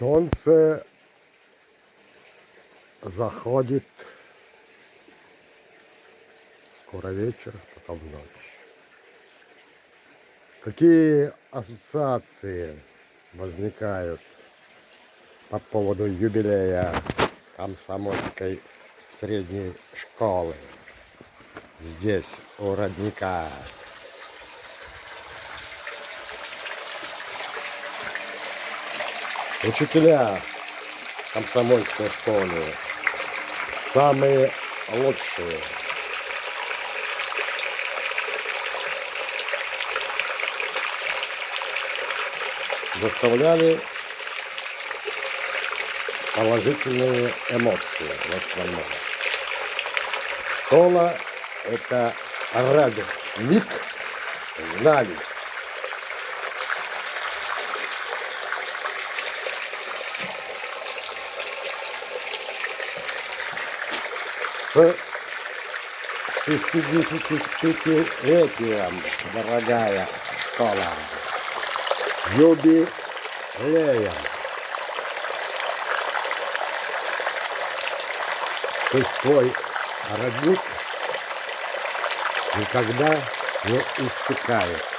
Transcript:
Солнце заходит, скоро вечер, потом ночь. Какие ассоциации возникают по поводу юбилея Комсомольской средней школы здесь, у родника? Учителя Комсомольской школы самые лучшие. Доставляли положительные эмоции в основном. Школа — это родник, знали. С 65-летием, дорогая школа, юбилеем. Пусть твой родник никогда не иссякает.